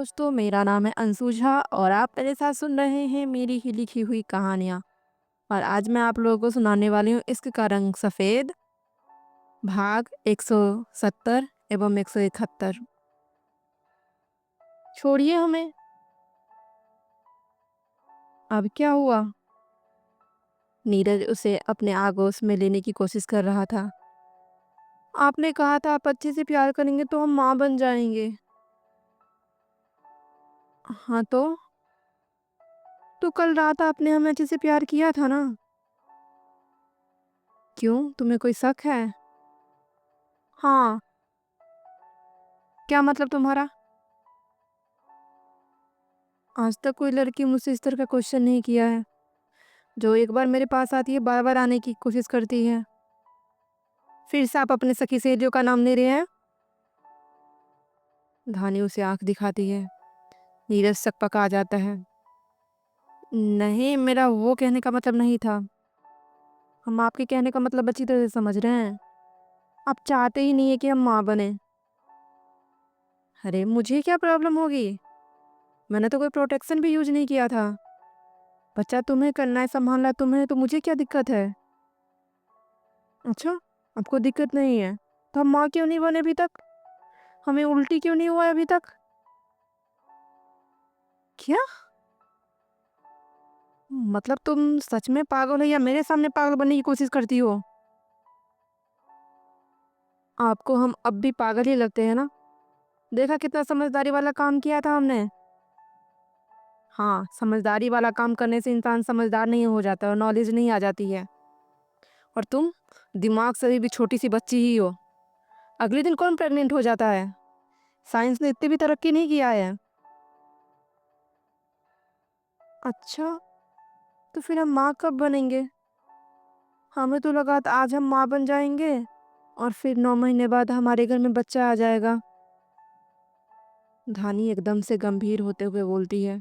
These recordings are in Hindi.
दोस्तों, मेरा नाम है अंशु झा और आप मेरे साथ सुन रहे हैं मेरी ही लिखी हुई कहानियाँ। और आज मैं आप लोगों को सुनाने वाली हूँ इश्क का रंग सफ़ेद, भाग 170 एवं 171। छोड़िए हमें। अब क्या हुआ? नीरज उसे अपने आगोश में लेने की कोशिश कर रहा था। आपने कहा था आप अच्छे से प्यार करेंगे तो हम माँ बन जाएंगे। हाँ तो कल रात आपने हमें अच्छे से प्यार किया था ना? क्यों, तुम्हें कोई शक है? हाँ। क्या मतलब तुम्हारा? आज तक कोई लड़की मुझसे इस तरह का क्वेश्चन नहीं किया है। जो एक बार मेरे पास आती है बार बार आने की कोशिश करती है। फिर से आप अपने सखी सहेलियों का नाम ले रहे हैं? धानी उसे आंख दिखाती है। नीरज सकपका आ जाता है। नहीं, मेरा वो कहने का मतलब नहीं था। हम आपके कहने का मतलब अच्छी तरह से समझ रहे हैं। आप चाहते ही नहीं है कि हम माँ बने। अरे मुझे क्या प्रॉब्लम होगी? मैंने तो कोई प्रोटेक्शन भी यूज नहीं किया था। बच्चा तुम्हें करना है, संभालना है तुम्हें, तो मुझे क्या दिक्कत है? अच्छा, आपको दिक्कत नहीं है तो हम माँ क्यों नहीं बने अभी तक? हमें उल्टी क्यों नहीं हुआ है अभी तक? क्या? मतलब तुम सच में पागल हो या मेरे सामने पागल बनने की कोशिश करती हो? आपको हम अब भी पागल ही लगते हैं ना? देखा कितना समझदारी वाला काम किया था हमने। हाँ, समझदारी वाला काम करने से इंसान समझदार नहीं हो जाता और नॉलेज नहीं आ जाती है। और तुम दिमाग से भी छोटी सी बच्ची ही हो। अगले दिन कौन प्रेग्नेंट हो जाता है? साइंस ने इतनी भी तरक्की नहीं किया है। अच्छा, तो फिर हम माँ कब बनेंगे? हमें तो लगा था आज हम माँ बन जाएंगे और फिर 9 महीने बाद हमारे घर में बच्चा आ जाएगा। धानी एकदम से गंभीर होते हुए बोलती है।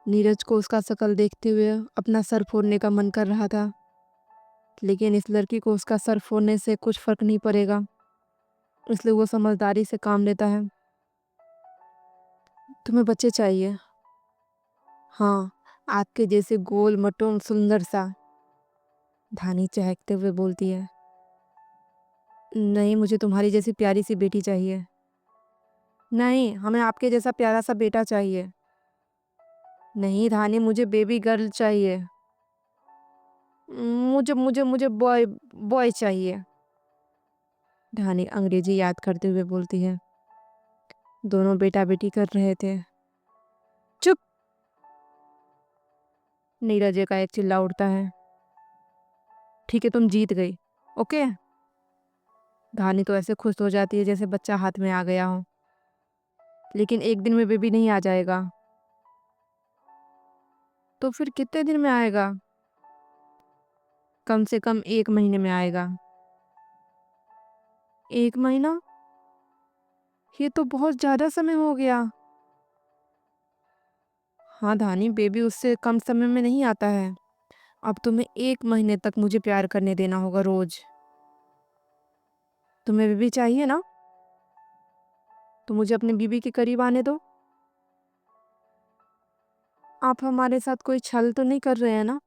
नीरज को उसका शकल देखते हुए अपना सर फोड़ने का मन कर रहा था, लेकिन इस लड़की को उसका सर फोड़ने से कुछ फर्क नहीं पड़ेगा, इसलिए वो समझदारी से काम लेता है। तुम्हें बच्चे चाहिए? हाँ, आपके जैसे गोल मटोन सुंदर सा। धानी चहकते हुए बोलती है। नहीं, मुझे तुम्हारी जैसी प्यारी सी बेटी चाहिए। नहीं, हमें आपके जैसा प्यारा सा बेटा चाहिए। नहीं धानी, मुझे बेबी गर्ल चाहिए। मुझे मुझे मुझे बॉय बॉय चाहिए। धानी अंग्रेजी याद करते हुए बोलती है। दोनों बेटा बेटी कर रहे थे। चुप! नीरज एकाएक चिल्ला उठता है। ठीक है, तुम जीत गई। ओके। धानी तो ऐसे खुश हो जाती है जैसे बच्चा हाथ में आ गया हो। लेकिन एक दिन में बेबी नहीं आ जाएगा। तो फिर कितने दिन में आएगा? कम से कम 1 महीने में आएगा। 1 महीना? ये तो बहुत ज़्यादा समय हो गया। हाँ धानी, बेबी उससे कम समय में नहीं आता है। अब तुम्हें 1 महीने तक मुझे प्यार करने देना होगा रोज। तुम्हें बेबी चाहिए ना? तो मुझे अपने बीबी के करीब आने दो। आप हमारे साथ कोई छल तो नहीं कर रहे हैं ना?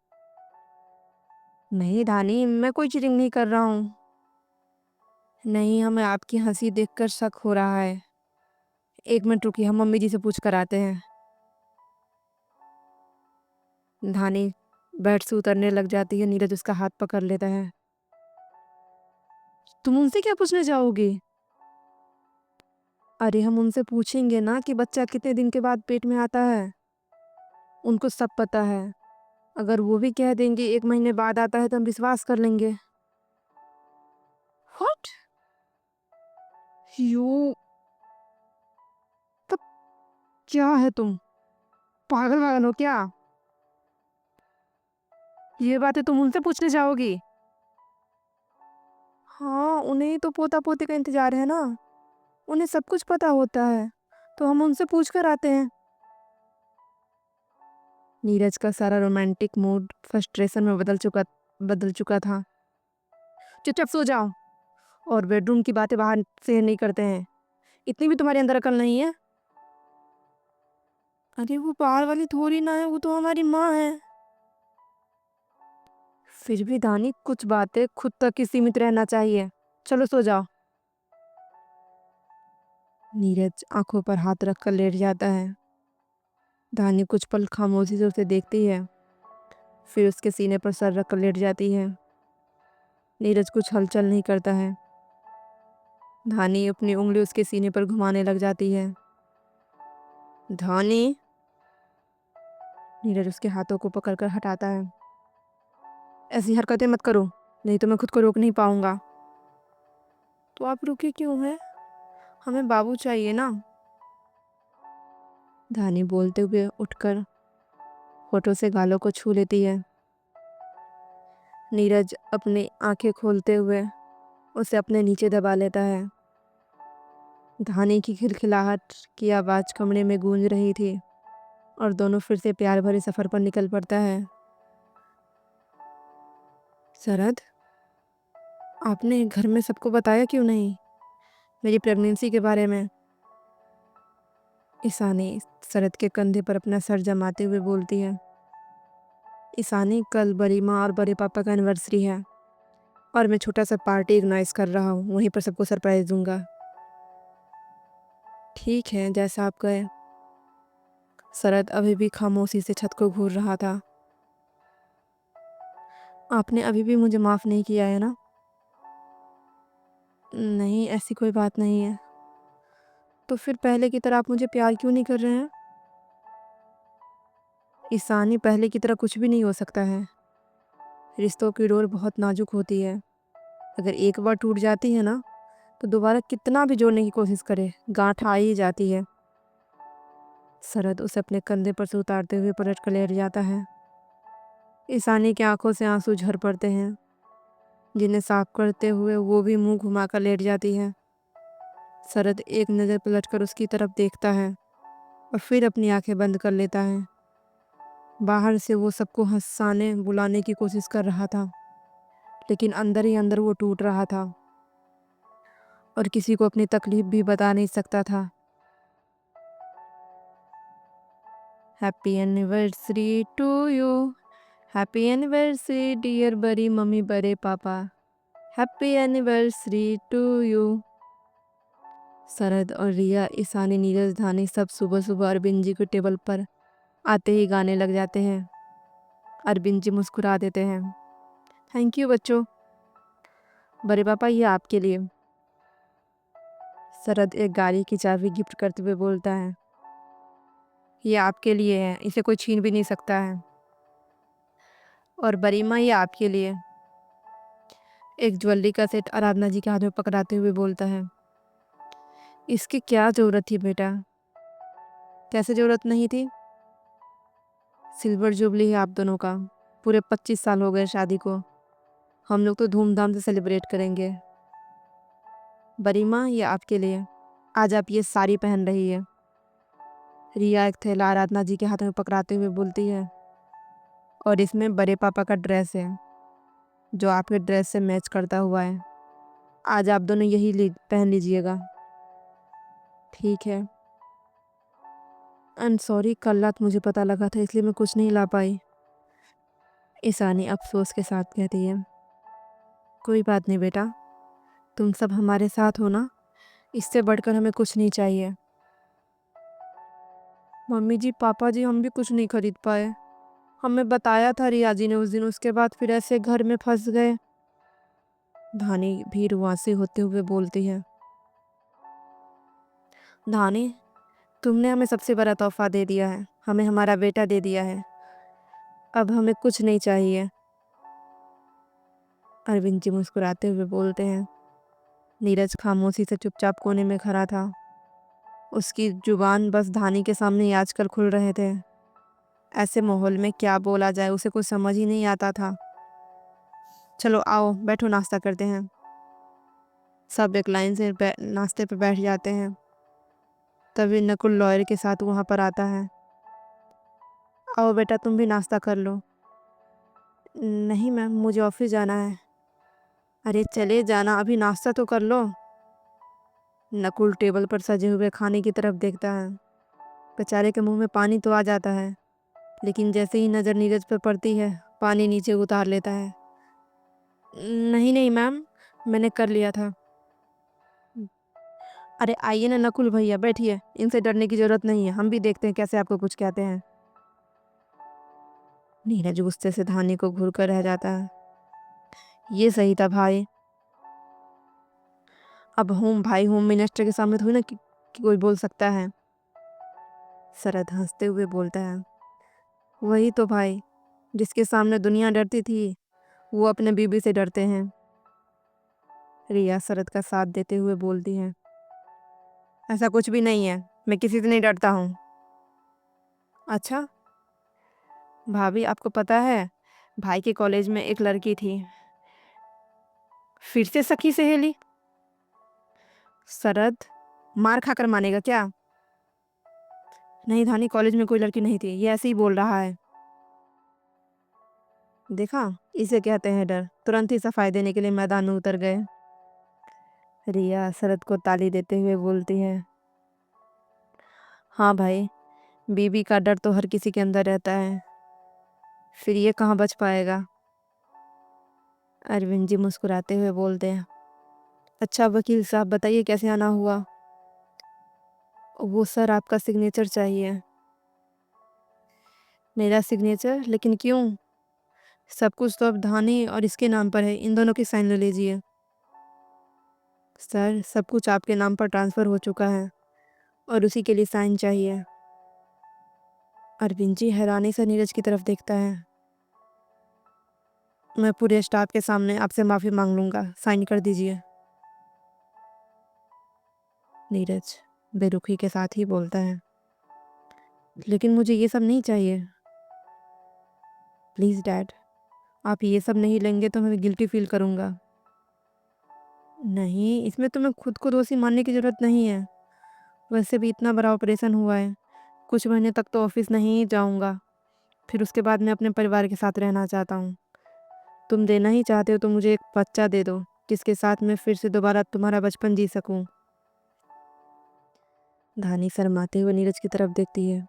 नहीं धानी, मैं कोई चीटिंग नहीं कर रहा हूँ। नहीं, हमें आपकी हंसी देखकर शक हो रहा है। 1 मिनट रुकिए, हम मम्मी जी से पूछ कर आते हैं। धानी बेड से उतरने लग जाती है। नीरज उसका हाथ पकड़ लेता है। तुम उनसे क्या पूछने जाओगी? अरे हम उनसे पूछेंगे ना कि बच्चा कितने दिन के बाद पेट में आता है। उनको सब पता है। अगर वो भी कह देंगे 1 महीने बाद आता है तो हम विश्वास कर लेंगे। व्हाट? यू? तब क्या है तुम? पागल वागल हो क्या? ये बातें तुम उनसे पूछने जाओगी? हाँ, उन्हें ही तो पोता पोती का इंतजार है ना। उन्हें सब कुछ पता होता है, तो हम उनसे पूछ कर आते हैं। नीरज का सारा रोमांटिक मूड फ्रस्ट्रेशन में बदल चुका था। चुपचाप सो जाओ और बेडरूम की बातें बाहर से नहीं करते हैं। इतनी भी तुम्हारे अंदर अकल नहीं है? अरे वो बाहर वाली थोड़ी ना है, वो तो हमारी माँ है। फिर भी धानी, कुछ बातें खुद तक ही सीमित रहना चाहिए। चलो सो जाओ। नीरज आंखों पर हाथ रखकर लेट जाता है। धानी कुछ पल खामोशी से उसे देखती है, फिर उसके सीने पर सर रखकर लेट जाती है। नीरज कुछ हलचल नहीं करता है। धानी अपनी उंगली उसके सीने पर घुमाने लग जाती है। धानी। नीरज उसके हाथों को पकड़कर हटाता है। ऐसी हरकतें मत करो, नहीं तो मैं खुद को रोक नहीं पाऊंगा। तो आप रुके क्यों हैं? हमें बाबू चाहिए ना। धानी बोलते हुए उठकर होठों से गालों को छू लेती है। नीरज अपनी आंखें खोलते हुए उसे अपने नीचे दबा लेता है। धानी की खिलखिलाहट की आवाज़ कमरे में गूंज रही थी और दोनों फिर से प्यार भरे सफ़र पर निकल पड़ता है। शरद, आपने घर में सबको बताया क्यों नहीं मेरी प्रेगनेंसी के बारे में? ईशानी शरद के कंधे पर अपना सर जमाते हुए बोलती है। ईशानी, कल बड़ी माँ और बड़े पापा का एनिवर्सरी है और मैं छोटा सा पार्टी ऑर्गेनाइज कर रहा हूँ, वहीं पर सबको सरप्राइज दूंगा। ठीक है, जैसा आप कहें। शरद अभी भी खामोशी से छत को घूर रहा था। आपने अभी भी मुझे माफ़ नहीं किया है ना? नहीं, ऐसी कोई बात नहीं है। तो फिर पहले की तरह आप मुझे प्यार क्यों नहीं कर रहे हैं? ईशानी, पहले की तरह कुछ भी नहीं हो सकता है। रिश्तों की डोर बहुत नाजुक होती है। अगर एक बार टूट जाती है ना, तो दोबारा कितना भी जोड़ने की कोशिश करे, गांठ आ ही जाती है। शरद उसे अपने कंधे पर से उतारते हुए पलट कर लेट जाता है। ईशानी की आंखों से आंसू झर पड़ते हैं, जिन्हें साफ करते हुए वो भी मुंह घुमाकर लेट जाती है। शरद एक नज़र पलटकर उसकी तरफ देखता है और फिर अपनी आंखें बंद कर लेता है। बाहर से वो सबको हंसाने बुलाने की कोशिश कर रहा था, लेकिन अंदर ही अंदर वो टूट रहा था और किसी को अपनी तकलीफ भी बता नहीं सकता था। Happy anniversary to you. Happy anniversary dear बड़ी मम्मी बड़े papa. Happy anniversary to you. Sharad और रिया, ईशानी, नीरज, धानी सब सुबह सुबह अरविंद जी के टेबल पर आते ही गाने लग जाते हैं। अरविंद जी मुस्कुरा देते हैं। थैंक यू बच्चों। बड़े पापा, ये आपके लिए। शरद एक गाड़ी की चाबी गिफ्ट करते हुए बोलता है। ये आपके लिए है, इसे कोई छीन भी नहीं सकता है। और बड़ी माँ, ये आपके लिए। एक ज्वेलरी का सेट आराधना जी के हाथ में पकड़ाते हुए बोलता है। इसकी क्या ज़रूरत थी बेटा? कैसे ज़रूरत नहीं थी? सिल्वर जुबली है आप दोनों का। पूरे 25 साल हो गए शादी को। हम लोग तो धूमधाम से सेलिब्रेट करेंगे। बड़ी माँ, ये आपके लिए। आज आप ये साड़ी पहन रही है। रिया एक थैला आराधना जी के हाथ में पकड़ाते हुए बोलती है। और इसमें बड़े पापा का ड्रेस है, जो आपके ड्रेस से मैच करता हुआ है। आज आप दोनों यही पहन लीजिएगा। ठीक है। आई एम सॉरी, कल रात मुझे पता लगा था, इसलिए मैं कुछ नहीं ला पाई। ईशानी अफसोस के साथ कहती है। कोई बात नहीं बेटा, तुम सब हमारे साथ हो ना, इससे बढ़कर हमें कुछ नहीं चाहिए। मम्मी जी, पापा जी, हम भी कुछ नहीं खरीद पाए। हमें बताया था रिया जी ने उस दिन, उसके बाद फिर ऐसे घर में फंस गए। धानी भी रुआंसी होते हुए बोलती है। धानी, तुमने हमें सबसे बड़ा तोहफा दे दिया है, हमें हमारा बेटा दे दिया है। अब हमें कुछ नहीं चाहिए। अरविंद जी मुस्कुराते हुए बोलते हैं। नीरज खामोशी से चुपचाप कोने में खड़ा था। उसकी जुबान बस धानी के सामने ही आजकल खुल रहे थे। ऐसे माहौल में क्या बोला जाए, उसे कुछ समझ ही नहीं आता था। चलो आओ बैठो, नाश्ता करते हैं। सब एक लाइन से नाश्ते पर बैठ जाते हैं। तभी नकुल लॉयर के साथ वहाँ पर आता है। आओ बेटा, तुम भी नाश्ता कर लो। नहीं मैम, मुझे ऑफिस जाना है। अरे चले जाना, अभी नाश्ता तो कर लो। नकुल टेबल पर सजे हुए खाने की तरफ देखता है। बेचारे के मुंह में पानी तो आ जाता है, लेकिन जैसे ही नज़र नीरज पर पड़ती है पानी नीचे उतार लेता है। नहीं नहीं मैम, मैंने कर लिया था। अरे आइए ना नकुल भैया, बैठिए, इनसे डरने की जरूरत नहीं है, हम भी देखते हैं कैसे आपको कुछ कहते हैं। नीरज गुस्से से धानी को घूर कर रह जाता है। ये सही था भाई। अब होम मिनिस्टर के सामने थोड़ी ना कि कोई बोल सकता है। शरद हंसते हुए बोलता है, वही तो भाई, जिसके सामने दुनिया डरती थी वो अपने बीबी से डरते हैं। रिया शरद का साथ देते हुए बोलती है, ऐसा कुछ भी नहीं है, मैं किसी से नहीं डरता हूँ। अच्छा भाभी, आपको पता है भाई के कॉलेज में एक लड़की थी, फिर से सखी सहेली? शरद मार खाकर मानेगा क्या? नहीं धानी, कॉलेज में कोई लड़की नहीं थी, ये ऐसे ही बोल रहा है। देखा, इसे कहते हैं डर। तुरंत ही सफाई देने के लिए मैदान में उतर गए। रिया शरद को ताली देते हुए बोलती है, हाँ भाई, बीबी का डर तो हर किसी के अंदर रहता है, फिर ये कहाँ बच पाएगा। अरविंद जी मुस्कुराते हुए बोलते हैं, अच्छा वकील साहब बताइए कैसे आना हुआ? वो सर आपका सिग्नेचर चाहिए। मेरा सिग्नेचर? लेकिन क्यों? सब कुछ तो अब धानी और इसके नाम पर है, इन दोनों की साइन ले लीजिए। सर सब कुछ आपके नाम पर ट्रांसफ़र हो चुका है और उसी के लिए साइन चाहिए। अरविंद जी हैरानी से नीरज की तरफ देखता है। मैं पूरे स्टाफ के सामने आपसे माफ़ी मांग लूँगा, साइन कर दीजिए। नीरज बेरुखी के साथ ही बोलता है, लेकिन मुझे ये सब नहीं चाहिए। प्लीज़ डैड, आप ये सब नहीं लेंगे तो मैं गिल्टी फील करूँगा। नहीं, इसमें तुम्हें खुद को दोषी मानने की ज़रूरत नहीं है। वैसे भी इतना बड़ा ऑपरेशन हुआ है, कुछ महीने तक तो ऑफिस नहीं जाऊँगा, फिर उसके बाद मैं अपने परिवार के साथ रहना चाहता हूँ। तुम देना ही चाहते हो तो मुझे एक बच्चा दे दो, जिसके साथ मैं फिर से दोबारा तुम्हारा बचपन जी सकूँ। धानी शर्माते हुए नीरज की तरफ देखती है,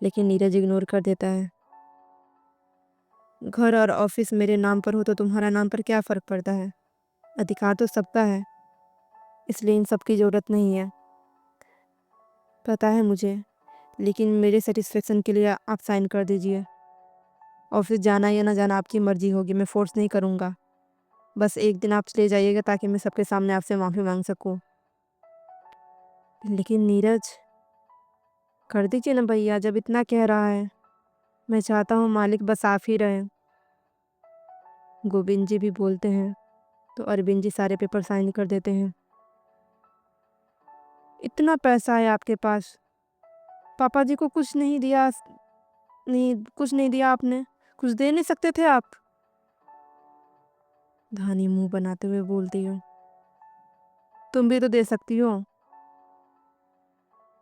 लेकिन नीरज इग्नोर कर देता है। घर और ऑफिस मेरे नाम पर हो तो तुम्हारा नाम पर क्या फ़र्क पड़ता है? अधिकार तो सबका है, इसलिए इन सब की ज़रूरत नहीं है। पता है मुझे, लेकिन मेरे सेटिस्फेक्शन के लिए आप साइन कर दीजिए। ऑफिस जाना या ना जाना आपकी मर्जी होगी, मैं फ़ोर्स नहीं करूँगा। बस एक दिन आप चले जाइएगा ताकि मैं सबके सामने आपसे माफ़ी मांग सकूँ। लेकिन नीरज, कर दीजिए ना भैया, जब इतना कह रहा है। मैं चाहता हूँ मालिक बस आप ही रहें। गोविंद जी भी बोलते हैं तो अरविंद जी सारे पेपर साइन कर देते हैं। इतना पैसा है आपके पास, पापा जी को कुछ नहीं दिया? नहीं, कुछ नहीं दिया आपने? कुछ दे नहीं सकते थे आप? धानी मुंह बनाते हुए बोलती हो, तुम भी तो दे सकती हो।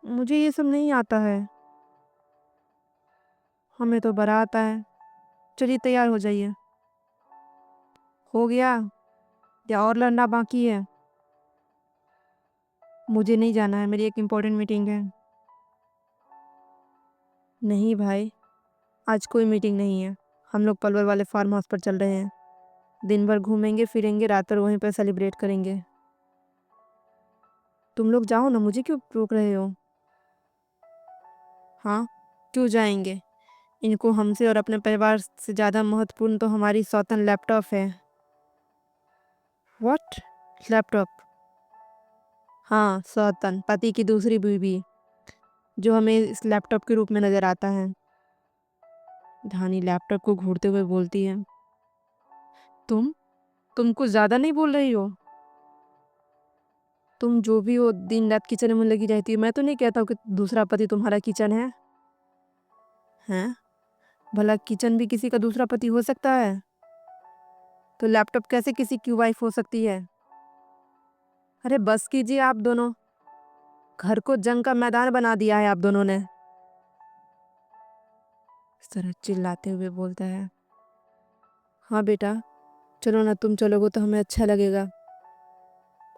मुझे ये सब नहीं आता है। हमें तो बड़ा आता है। चलिए तैयार हो जाइए। हो गया या और लड़ना बाकी है? मुझे नहीं जाना है, मेरी एक इम्पोर्टेंट मीटिंग है। नहीं भाई, आज कोई मीटिंग नहीं है, हम लोग पलवल वाले फार्म हाउस पर चल रहे हैं। दिन भर घूमेंगे फिरेंगे, रात भर वहीं पर सेलिब्रेट करेंगे। तुम लोग जाओ ना, मुझे क्यों रोक रहे हो? हाँ, क्यों जाएंगे? इनको हमसे और अपने परिवार से ज़्यादा महत्वपूर्ण तो हमारी सौतन लैपटॉप है। व्हाट? लैपटॉप? हाँ, सौतन, पति की दूसरी बीवी, जो हमें इस लैपटॉप के रूप में नज़र आता है। धानी लैपटॉप को घूरते हुए बोलती है, तुम तुम कुछ ज़्यादा नहीं बोल रही हो? तुम जो भी हो दिन रात किचन में लगी रहती हो, मैं तो नहीं कहता हूँ कि दूसरा पति तुम्हारा किचन है। हैं? भला किचन भी किसी का दूसरा पति हो सकता है? तो लैपटॉप कैसे किसी की वाइफ हो सकती है? अरे बस कीजिए आप दोनों, घर को जंग का मैदान बना दिया है आप दोनों ने। शरद चिल्लाते हुए बोलता है, हाँ बेटा, चलो ना, तुम चलोगे तो हमें अच्छा लगेगा।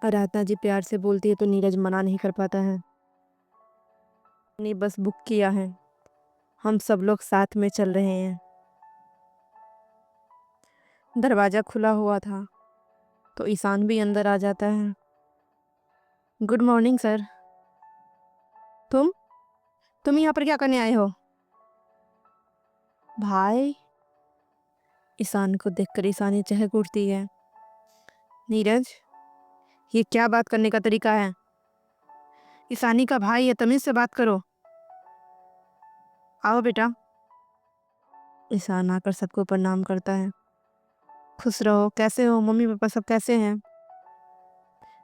आराधना जी प्यार से बोलती है तो नीरज मना नहीं कर पाता है। नहीं बस बुक किया है, हम सब लोग साथ में चल रहे हैं। दरवाज़ा खुला हुआ था तो ईशान भी अंदर आ जाता है। Good morning sir. तुम तुम यहाँ पर क्या करने आए हो? भाई, ईशान को देखकर ईशानी चहक उठती है। नीरज, ये क्या बात करने का तरीका है? ईशानी का भाई है, तमीज से बात करो। आओ बेटा। ईशान आकर सबको प्रणाम करता है। खुश रहो, कैसे हो? मम्मी पापा सब कैसे हैं?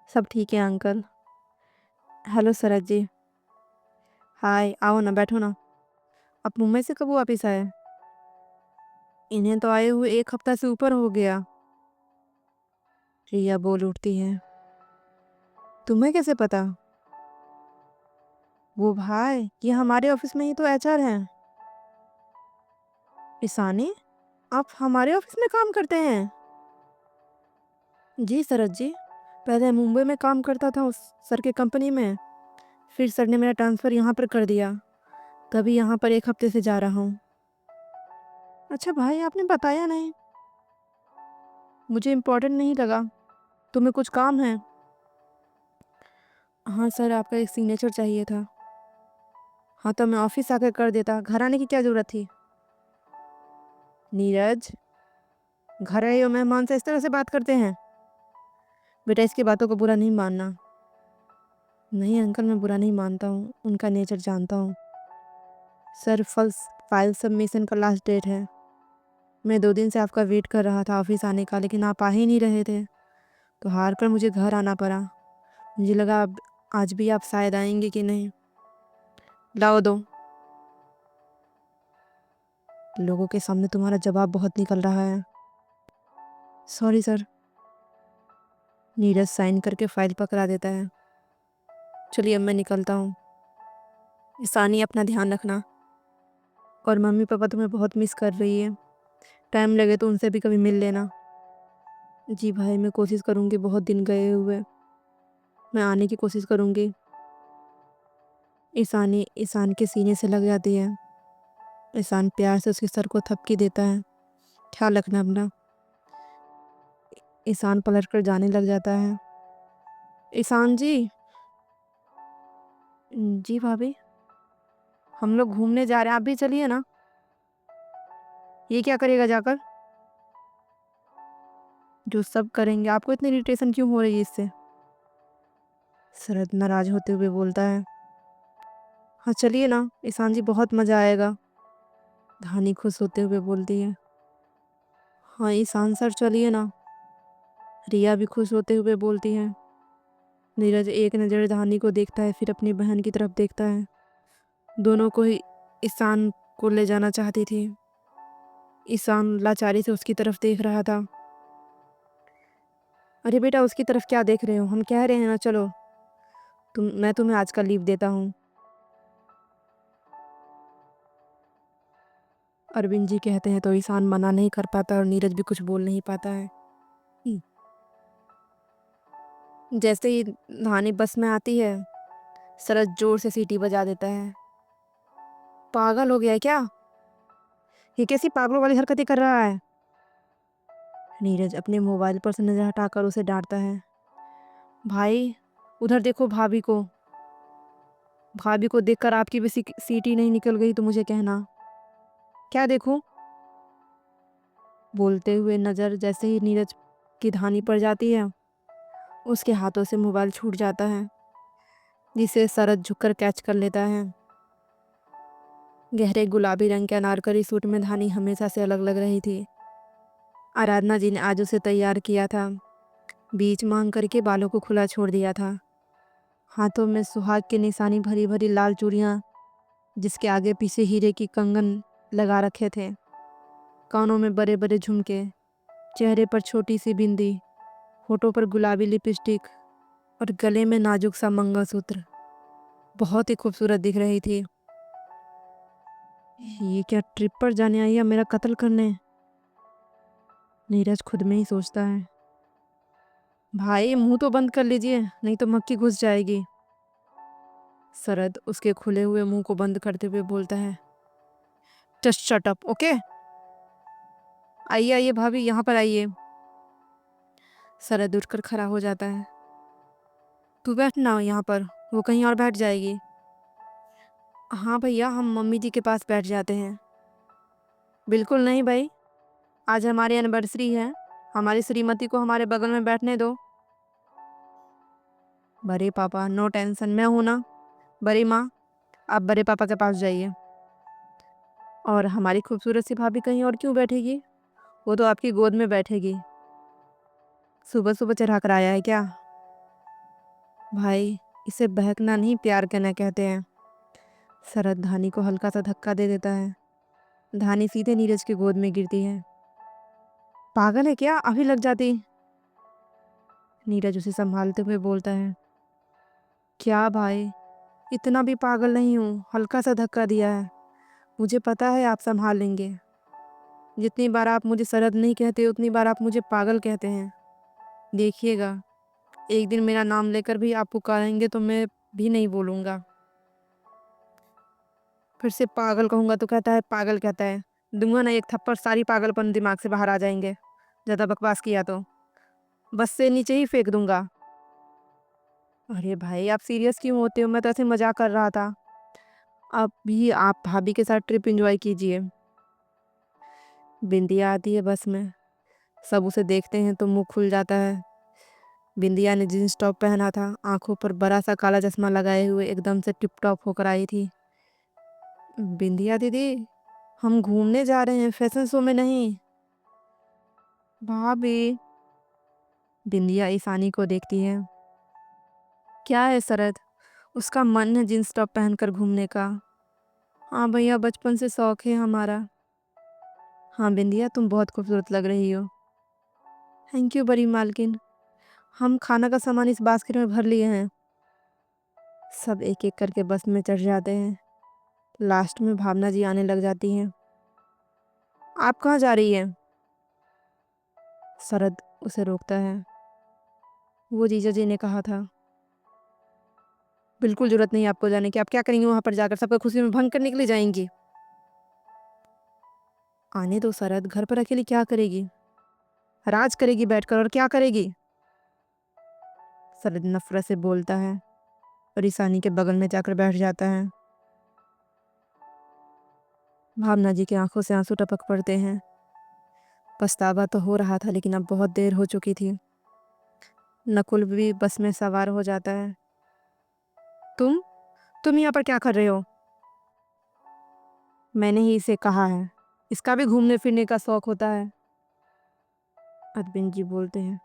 सब ठीक है अंकल। हेलो सरज जी। हाय, आओ ना, बैठो ना। आप मुंबई से कब वापिस आए? इन्हें तो आए हुए 1 हफ्ता से ऊपर हो गया। रिया बोल उठती है। तुम्हें कैसे पता? वो भाई, ये हमारे ऑफिस में ही तो एचआर हैं। ईशानी, आप हमारे ऑफिस में काम करते हैं? जी सरज जी, पहले मुंबई में काम करता था उस सर के कंपनी में, फिर सर ने मेरा ट्रांसफ़र यहाँ पर कर दिया, तभी यहाँ पर 1 हफ्ते से जा रहा हूँ। अच्छा भाई, आपने बताया नहीं। मुझे इम्पोर्टेंट नहीं लगा। तुम्हें कुछ काम है? हाँ सर, आपका एक सिग्नेचर चाहिए था। हाँ तो मैं ऑफिस आकर कर देता, घर आने की क्या ज़रूरत थी? नीरज, घर आए हो मेहमान से इस तरह से बात करते हैं? बेटा, इसकी बातों को बुरा नहीं मानना। नहीं अंकल, मैं बुरा नहीं मानता हूँ, उनका नेचर जानता हूँ। सर, फाइल सबमिशन का लास्ट डेट है। मैं 2 दिन से आपका वेट कर रहा था ऑफिस आने का, लेकिन आप आ ही नहीं रहे थे, तो हार कर मुझे घर आना पड़ा। मुझे लगा अब आज भी आप शायद आएंगे कि नहीं। लाओ दो। लोगों के सामने तुम्हारा जवाब बहुत निकल रहा है। Sorry sir. नीरज साइन करके फाइल पकड़ा देता है। चलिए अब मैं निकलता हूँ। ईशानी, अपना ध्यान रखना। और मम्मी पापा तुम्हें बहुत मिस कर रही है, टाइम लगे तो उनसे भी कभी मिल लेना। जी भाई, मैं कोशिश करूँगी, बहुत दिन गए हुए, मैं आने की कोशिश करूँगी। ईशानी ईशान के सीने से लग जाती है। ईशान प्यार से उसके सर को थपकी देता है। ख्याल रखना अपना। ईशान पलट कर जाने लग जाता है। ईशान जी। जी भाभी, हम लोग घूमने जा रहे हैं, आप भी चलिए ना। ये क्या करेगा जाकर? जो सब करेंगे। आपको इतनी इरिटेशन क्यों हो रही है इससे? शरद नाराज होते हुए बोलता है। हाँ चलिए ना, ईशान जी, बहुत मज़ा आएगा। धानी खुश होते हुए बोलती है। हाँ ईशान सर, चलिए ना। रिया भी खुश होते हुए बोलती है। नीरज एक नज़र धानी को देखता है, फिर अपनी बहन की तरफ देखता है। दोनों को ही ईशान को ले जाना चाहती थी। ईशान लाचारी से उसकी तरफ देख रहा था। अरे बेटा, उसकी तरफ क्या देख रहे हो? हम कह रहे हैं ना, चलो। मैं तुम्हें आज का लीव देता हूँ। अरविंद जी कहते हैं तो ईशान मना नहीं कर पाता और नीरज भी कुछ बोल नहीं पाता है। जैसे ही धानी बस में आती है, शरद जोर से सीटी बजा देता है। पागल हो गया है क्या? ये कैसी पागलों वाली हरकतें कर रहा है? नीरज अपने मोबाइल पर से नजर हटाकर उसे डांटता है। भाई, उधर देखो भाभी को। भाभी को देखकर आपकी भी सीटी नहीं निकल गई तो मुझे कहना। क्या देखूं? बोलते हुए नजर जैसे ही नीरज की धानी पर जाती है, उसके हाथों से मोबाइल छूट जाता है, जिसे शरद झुककर कैच कर लेता है। गहरे गुलाबी रंग के अनारकली सूट में धानी हमेशा से अलग लग रही थी। आराधना जी ने आज उसे तैयार किया था, बीच मांग करके बालों को खुला छोड़ दिया था। हाथों में सुहाग की निशानी भरी भरी लाल चूड़ियाँ, जिसके आगे पीछे हीरे की कंगन लगा रखे थे। कानों में बड़े बड़े झुमके, चेहरे पर छोटी सी बिंदी, होठों पर गुलाबी लिपस्टिक और गले में नाजुक सा मंगलसूत्र। बहुत ही खूबसूरत दिख रही थी। ये क्या ट्रिप पर जाने आई है मेरा कत्ल करने? नीरज खुद में ही सोचता है। भाई, मुंह तो बंद कर लीजिए, नहीं तो मक्खी घुस जाएगी। शरद उसके खुले हुए मुंह को बंद करते हुए बोलता है, जस्ट शट अप, ओके। आइए आइए भाभी, यहाँ पर आइए। शरद उठकर खड़ा हो जाता है। तू बैठना यहाँ पर, वो कहीं और बैठ जाएगी। हाँ भैया, हम मम्मी जी के पास बैठ जाते हैं। बिल्कुल नहीं भाई, आज हमारी एनिवर्सरी है, हमारी श्रीमती को हमारे बगल में बैठने दो। बड़े पापा नो टेंशन, मैं हूं ना। बड़ी माँ, आप बड़े पापा के पास जाइए। और हमारी खूबसूरत सी भाभी कहीं और क्यों बैठेगी, वो तो आपकी गोद में बैठेगी। सुबह सुबह चढ़ा कर आया है क्या? भाई, इसे बहकना नहीं प्यार करना कहते हैं। शरद धानी को हल्का सा धक्का दे देता है। धानी सीधे नीरज की गोद में गिरती है। पागल है क्या, अभी लग जाती। नीरज उसे संभालते हुए बोलता है, क्या भाई, इतना भी पागल नहीं हूँ, हल्का सा धक्का दिया है, मुझे पता है आप संभाल लेंगे। जितनी बार आप मुझे शरद नहीं कहते उतनी बार आप मुझे पागल कहते हैं। देखिएगा, एक दिन मेरा नाम लेकर भी आप पुकारेंगे तो मैं भी नहीं बोलूँगा। फिर से पागल कहूँगा तो कहता है पागल कहता है। दूंगा ना एक थप्पड़, सारी पागलपन दिमाग से बाहर आ जाएंगे। ज़्यादा बकवास किया तो बस से नीचे ही फेंक दूंगा। अरे भाई, आप सीरियस क्यों होते हो, मैं तो ऐसे मजाक कर रहा था। अब भी आप भाभी के साथ ट्रिप एंजॉय कीजिए। बिंदिया आती है बस में, सब उसे देखते हैं तो मुंह खुल जाता है। बिंदिया ने जींस टॉप पहना था, आंखों पर बड़ा सा काला चश्मा लगाए हुए एकदम से टिप टॉप होकर आई थी। बिंदिया दीदी, हम घूमने जा रहे हैं, फैशन शो में नहीं। भाभी, बिंदिया ईशानी को देखती है। क्या है शरद, उसका मन है जींस टॉप पहनकर घूमने का। हाँ भैया, बचपन से शौक है हमारा। हाँ बिंदिया, तुम बहुत खूबसूरत लग रही हो। थैंक यू बड़ी मालकिन। हम खाना का सामान इस बास्केट में भर लिए हैं। सब एक एक करके बस में चढ़ जाते हैं। लास्ट में भावना जी आने लग जाती हैं। आप कहाँ जा रही हैं? शरद उसे रोकता है। वो जीजा जी ने कहा था। बिल्कुल जरूरत नहीं आपको जाने की, आप क्या करेंगी वहां पर जाकर, सबका खुशी में भंग करने के लिए जाएंगी? आने दो शरद, घर पर अकेली क्या करेगी? राज करेगी बैठकर, और क्या करेगी? शरद नफरत से बोलता है और ईशानी के बगल में जाकर बैठ जाता है। भावना जी की आंखों से आंसू टपक पड़ते हैं। पछतावा तो हो रहा था लेकिन अब बहुत देर हो चुकी थी। नकुल भी बस में सवार हो जाता है। तुम यहाँ पर क्या कर रहे हो? मैंने ही इसे कहा है, इसका भी घूमने फिरने का शौक होता है। अरविंद जी बोलते हैं,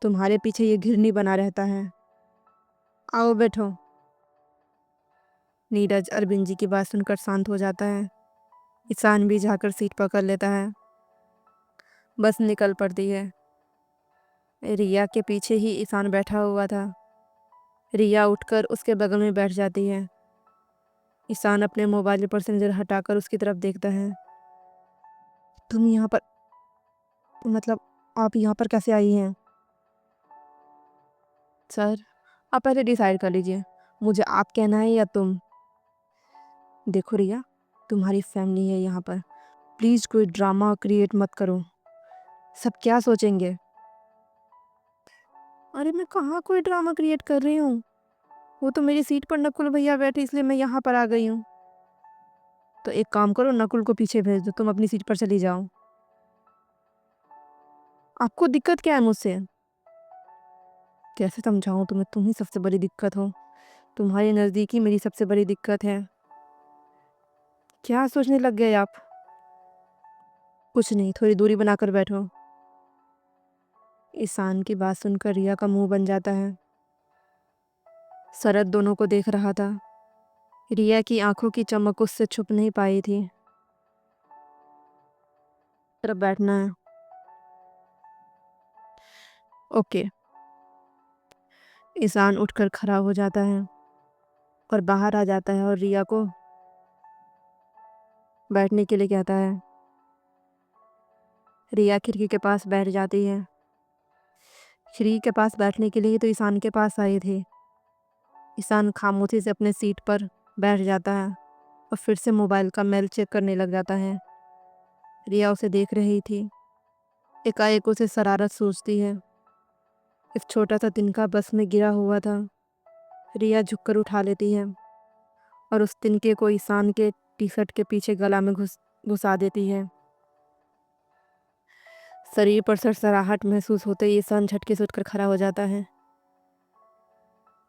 तुम्हारे पीछे ये घिरनी बना रहता है। आओ बैठो। नीरज अरविंद जी की बात सुनकर शांत हो जाता है। ईशान भी जाकर सीट पकड़ लेता है। बस निकल पड़ती है। रिया के पीछे ही ईशान बैठा हुआ था। रिया उठकर उसके बगल में बैठ जाती है। ईशान अपने मोबाइल पर से नजर हटाकर उसकी तरफ देखता है। तुम यहाँ पर, मतलब आप यहाँ पर कैसे आई हैं? सर, आप पहले डिसाइड कर लीजिए, मुझे आप कहना है या तुम। देखो रिया, तुम्हारी फैमिली है यहाँ पर, प्लीज़ कोई ड्रामा क्रिएट मत करो, सब क्या सोचेंगे। अरे मैं कहाँ कोई ड्रामा क्रिएट कर रही हूँ, वो तो मेरी सीट पर नकुल भैया बैठे इसलिए मैं यहाँ पर आ गई हूँ। तो एक काम करो, नकुल को पीछे भेज दो, तुम अपनी सीट पर चली जाओ। आपको दिक्कत क्या है मुझसे? कैसे समझाऊँ तुम्हें, तुम ही सबसे बड़ी दिक्कत हो, तुम्हारे नज़दीक ही मेरी सबसे बड़ी दिक्कत है। क्या सोचने लग गए आप? कुछ नहीं, थोड़ी दूरी बनाकर बैठो। ईशान की बात सुनकर रिया का मुंह बन जाता है। शरद दोनों को देख रहा था। रिया की आंखों की चमक उससे छुप नहीं पाई थी। तरफ बैठना है, ओके। ईशान उठकर खड़ा हो जाता है और बाहर आ जाता है और रिया को बैठने के लिए कहता है। रिया खिड़की के पास बैठ जाती है। खिड़की के पास बैठने के लिए तो ईशान के पास आई थी। ईशान खामोशी से अपने सीट पर बैठ जाता है और फिर से मोबाइल का मेल चेक करने लग जाता है। रिया उसे देख रही थी। एकाएक उसे शरारत सूझती है। एक छोटा सा तिनका बस में गिरा हुआ था। रिया झुककर उठा लेती है और उस तिनके को ईशान के टी शर्ट के पीछे गला में घुसा देती है। शरीर पर सरसराहट महसूस होते ही ईशान झटके से उठकर खड़ा हो जाता है।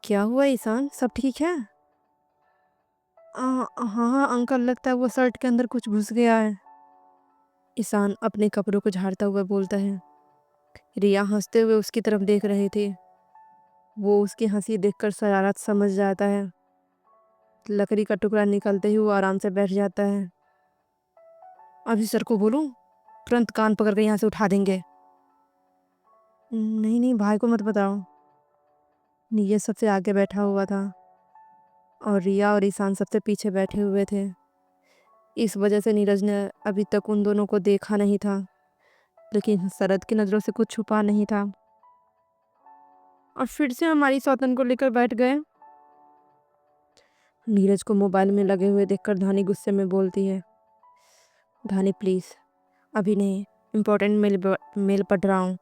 क्या हुआ ईशान, सब ठीक है? हाँ अंकल, लगता है वो शर्ट के अंदर कुछ घुस गया है। ईशान अपने कपड़ों को झाड़ता हुआ बोलता है। रिया हंसते हुए उसकी तरफ देख रही थी। वो उसकी हंसी देखकर शरारत समझ जाता है। लकड़ी का टुकड़ा निकलते ही वो आराम से बैठ जाता है। अभी सर को बोलूं, तुरंत कान पकड़ के यहाँ से उठा देंगे। नहीं नहीं, भाई को मत बताओ। नीरज सबसे आगे बैठा हुआ था और रिया और ईशान सबसे पीछे बैठे हुए थे। इस वजह से नीरज ने अभी तक उन दोनों को देखा नहीं था, लेकिन शरद की नज़रों से कुछ छुपा नहीं था। और फिर से हमारी सौतन को लेकर बैठ गए। नीरज को मोबाइल में लगे हुए देखकर धानी गुस्से में बोलती है। धानी प्लीज़, अभी नहीं, इम्पोर्टेंट मेल पढ़ रहा हूँ।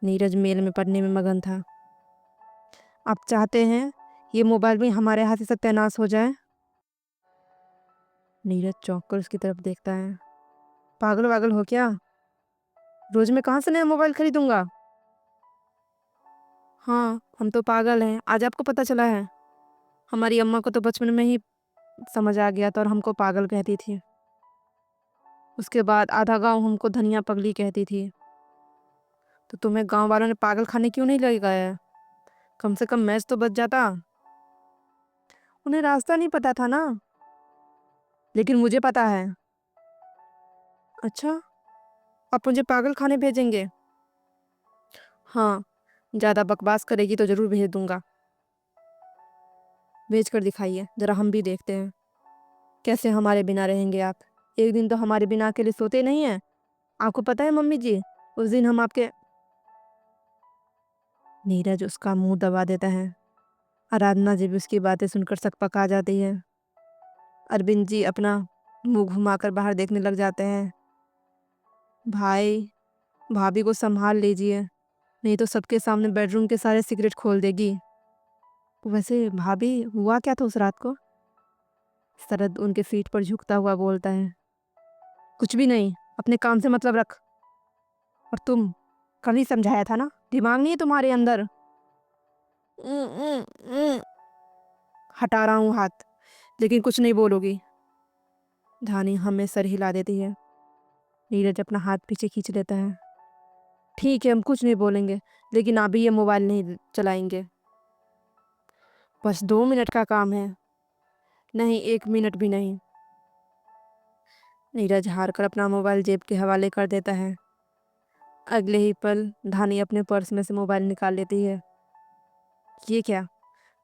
नीरज मेल में पढ़ने में मगन था। आप चाहते हैं ये मोबाइल भी हमारे हाथ से सत्यानाश हो जाए? नीरज चौंक कर उसकी तरफ देखता है। पागल वागल हो क्या? रोज मैं कहाँ से नया मोबाइल खरीदूंगा? हाँ, हम तो पागल हैं, आज आपको पता चला है? हमारी अम्मा को तो बचपन में ही समझ आ गया था और हमको पागल कहती थी। उसके बाद आधा गांव हमको धनिया पगली कहती थी। तो तुम्हें गांव वालों ने पागल खाने क्यों नहीं लगाया? कम से कम मैच तो बच जाता। उन्हें रास्ता नहीं पता था ना, लेकिन मुझे पता है। अच्छा, आप मुझे पागल खाने भेजेंगे? हाँ, ज़्यादा बकवास करेगी तो ज़रूर भेज दूंगा। भेज कर दिखाइए, ज़रा हम भी देखते हैं कैसे हमारे बिना रहेंगे आप। एक दिन तो हमारे बिना अकेले सोते नहीं हैं। आपको पता है मम्मी जी, उस दिन हम आपके। नीरज उसका मुंह दबा देता है। आराधना जी भी उसकी बातें सुनकर सकपका जाती है। अरविंद जी अपना मुंह घुमाकर बाहर देखने लग जाते हैं। भाई, भाभी को संभाल लीजिए, नहीं तो सबके सामने बेडरूम के सारे सीक्रेट खोल देगी। वैसे भाभी, हुआ क्या था उस रात को? शरद उनके फीट पर झुकता हुआ बोलता है। कुछ भी नहीं, अपने काम से मतलब रख। और तुम, कल ही समझाया था ना, दिमाग नहीं है तुम्हारे अंदर। हटा रहा हूँ हाथ, लेकिन कुछ नहीं बोलोगी। धानी हमें सर हिला देती है। नीरज अपना हाथ पीछे खींच लेता है। ठीक है, हम कुछ नहीं बोलेंगे, लेकिन अभी ये मोबाइल नहीं चलाएंगे। बस 2 मिनट का काम है। नहीं, 1 मिनट भी नहीं। नीरज हार कर अपना मोबाइल जेब के हवाले कर देता है। अगले ही पल धानी अपने पर्स में से मोबाइल निकाल लेती है। ये क्या,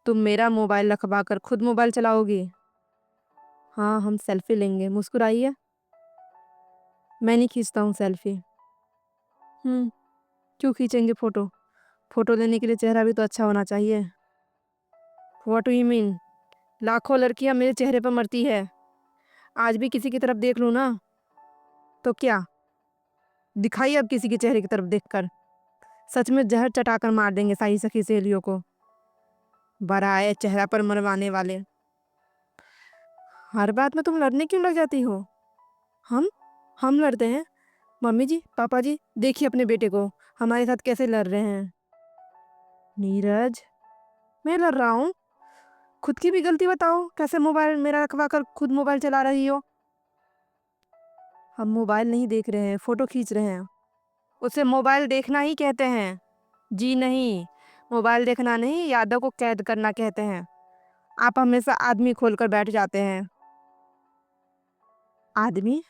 तुम मेरा मोबाइल रखवा कर खुद मोबाइल चलाओगी? हाँ, हम सेल्फी लेंगे, मुस्कुराइए। मैं नहीं खींचता हूँ सेल्फी। क्यों खींचेंगे फोटो? फोटो लेने के लिए चेहरा भी तो अच्छा होना चाहिए। What do you mean? लाखों लड़कियां मेरे चेहरे पर मरती है, आज भी किसी की तरफ देख लूँ ना तो क्या? दिखाइए अब किसी के चेहरे की तरफ देखकर। सच में जहर चटाकर मार देंगे सारी सखी सहेलियों को। बराए चेहरा पर मरवाने वाले। हर बात में तुम लड़ने क्यों लग जाती हो? हम हम लड़ते हैं? मम्मी जी, पापा जी, देखिए अपने बेटे को हमारे साथ कैसे लड़ रहे हैं। नीरज, मैं लड़ रहा हूँ? खुद की भी गलती बताओ, कैसे मोबाइल मेरा रखवा कर खुद मोबाइल चला रही हो? हम मोबाइल नहीं देख रहे हैं, फोटो खींच रहे हैं। उसे मोबाइल देखना ही कहते हैं। जी नहीं, मोबाइल देखना नहीं, यादों को कैद करना कहते हैं। आप हमेशा आदमी खोलकर बैठ जाते हैं। आदमी?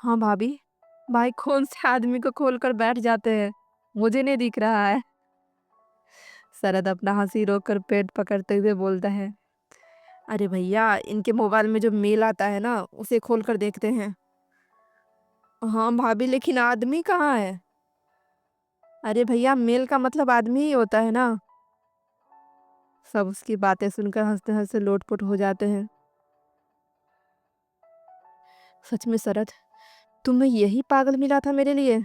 हाँ भाभी, भाई कौन से आदमी को खोलकर बैठ जाते हैं? मुझे नहीं दिख रहा है। शरद अपना हंसी रोककर पेट पकड़ते हुए बोलता है। अरे भैया, इनके मोबाइल में जो मेल आता है ना, उसे खोलकर देखते हैं। हाँ भाभी, लेकिन आदमी कहाँ है? अरे भैया, मेल का मतलब आदमी ही होता है ना। सब उसकी बातें सुनकर हंसते-हंसते लोटपोट हो जाते हैं। सच में शरद, तुम्हें यही पागल मिला था मेरे लिए?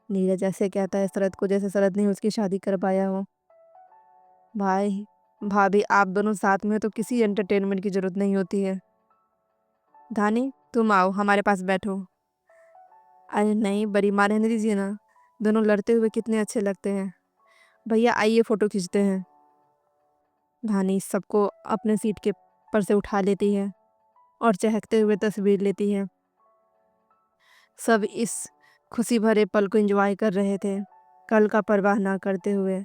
नीरज ऐसे कहता है शरद को जैसे शरद ने उसकी शादी करवाया हो। भाई, भाभी आप दोनों साथ में हो तो किसी एंटरटेनमेंट की ज़रूरत नहीं होती है। धानी, तुम आओ हमारे पास बैठो। अरे नहीं, बड़ी माँ रहने दीजिए ना। दोनों लड़ते हुए कितने अच्छे लगते हैं। भैया आइए फ़ोटो खींचते हैं। धानी सबको अपने सीट के पर से उठा लेती है और चहकते हुए तस्वीर लेती है। सब इस खुशी भरे पल को एंजॉय कर रहे थे, कल का परवाह ना करते हुए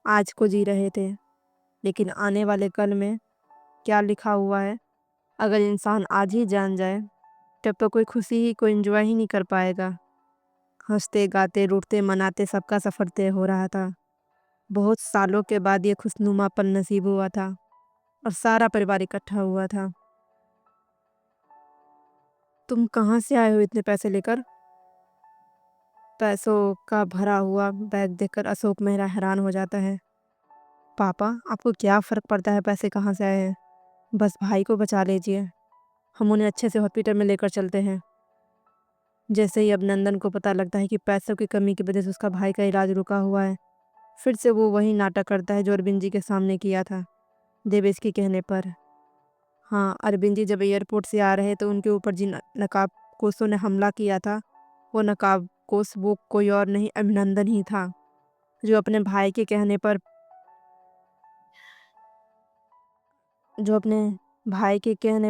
आज को जी रहे थे। लेकिन आने वाले कल में क्या लिखा हुआ है, अगर इंसान आज ही जान जाए तब तो कोई खुशी ही कोई एंजॉय ही नहीं कर पाएगा। हंसते गाते रूठते मनाते सबका सफ़र तय हो रहा था। बहुत सालों के बाद ये खुशनुमा पल नसीब हुआ था और सारा परिवार इकट्ठा हुआ था। तुम कहाँ से आए हो इतने पैसे लेकर? पैसों का भरा हुआ बैग देखकर अशोक मेहरा हैरान हो जाता है। पापा, आपको क्या फ़र्क पड़ता है पैसे कहाँ से आए हैं? बस भाई को बचा लीजिए, हम उन्हें अच्छे से हॉस्पिटल में लेकर चलते हैं। जैसे ही अभिनंदन को पता लगता है कि पैसों की कमी की वजह से उसका भाई का इलाज रुका हुआ है, फिर से वो वही नाटक करता है जो अरविंद जी के सामने किया था, देवेश के कहने पर। हाँ, अरविंद जी जब एयरपोर्ट से आ रहे तो उनके ऊपर जिन नकाबपोशों ने हमला किया था, वो नकाबपोश वो कोई और नहीं अभिनंदन ही था, जो अपने भाई के कहने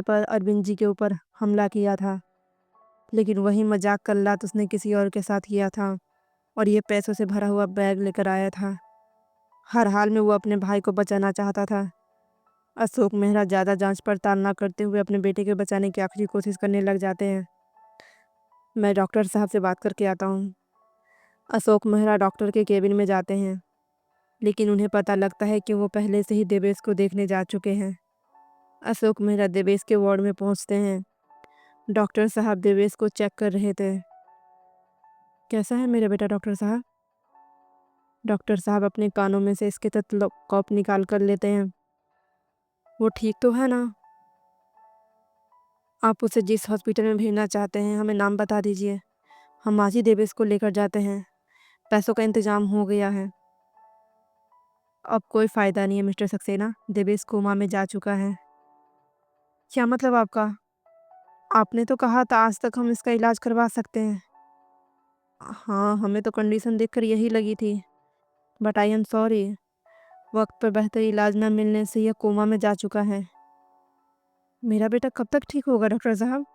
पर अरविंद जी के ऊपर हमला किया था। लेकिन वही मजाक का लात उसने किसी और के साथ किया था और ये पैसों से भरा हुआ बैग लेकर आया था। हर हाल में वो अपने भाई को बचाना चाहता था। अशोक मेहरा ज़्यादा जांच पड़ताल ना करते हुए अपने बेटे को बचाने की आखिरी कोशिश करने लग जाते हैं। मैं डॉक्टर साहब से बात करके आता हूँ। अशोक मेहरा डॉक्टर के केबिन में जाते हैं, लेकिन उन्हें पता लगता है कि वो पहले से ही देवेश को देखने जा चुके हैं। अशोक मेहरा देवेश के वार्ड में पहुँचते हैं। डॉक्टर साहब देवेश को चेक कर रहे थे। कैसा है मेरा बेटा डॉक्टर साहब? डॉक्टर साहब अपने कानों में से स्टेथोस्कोप निकाल कर लेते हैं। वो ठीक तो है ना? आप उसे जिस हॉस्पिटल में भेजना चाहते हैं हमें नाम बता दीजिए, हम आज ही देवेश को लेकर जाते हैं। पैसों का इंतजाम हो गया है। अब कोई फ़ायदा नहीं है मिस्टर सक्सेना, देवेश कोमा में जा चुका है। क्या मतलब आपका? आपने तो कहा था आज तक हम इसका इलाज करवा सकते हैं। हाँ, हमें तो कंडीशन देखकर यही लगी थी, बट आई एम सॉरी, वक्त पर बेहतर इलाज न मिलने से यह कोमा में जा चुका है। मेरा बेटा कब तक ठीक होगा डॉक्टर साहब?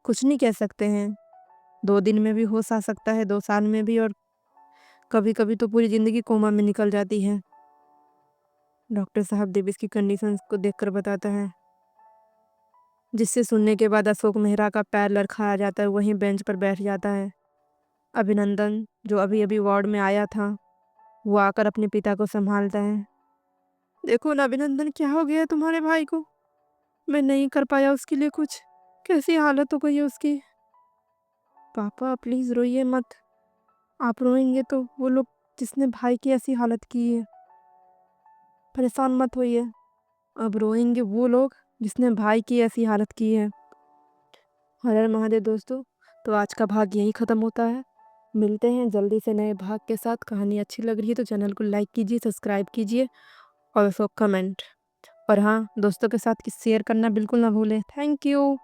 कुछ नहीं कह सकते हैं, 2 दिन में भी होश आ सकता है, 2 साल में भी, और कभी कभी तो पूरी ज़िंदगी कोमा में निकल जाती है। डॉक्टर साहब देवेश की कंडीशंस को देखकर बताता है, जिससे सुनने के बाद अशोक मेहरा का पैर लड़खड़ा जाता है, वहीं बेंच पर बैठ जाता है। अभिनंदन, जो अभी अभी वार्ड में आया था, वो आकर अपने पिता को संभालता है। देखो ना अभिनंदन, क्या हो गया तुम्हारे भाई को? मैं नहीं कर पाया उसके लिए कुछ। कैसी हालत हो गई है उसकी। पापा प्लीज़ रोइए मत, आप रोएंगे तो वो लोग जिसने भाई की ऐसी हालत की है। परेशान मत होइए, अब रोएंगे वो लोग जिसने भाई की ऐसी हालत की है। हर हर महादेव दोस्तों, तो आज का भाग यहीं ख़त्म होता है। मिलते हैं जल्दी से नए भाग के साथ। कहानी अच्छी लग रही है तो चैनल को लाइक कीजिए, सब्सक्राइब कीजिए और उसको कमेंट, और हाँ, दोस्तों के साथ शेयर करना बिल्कुल ना भूलें। Thank you.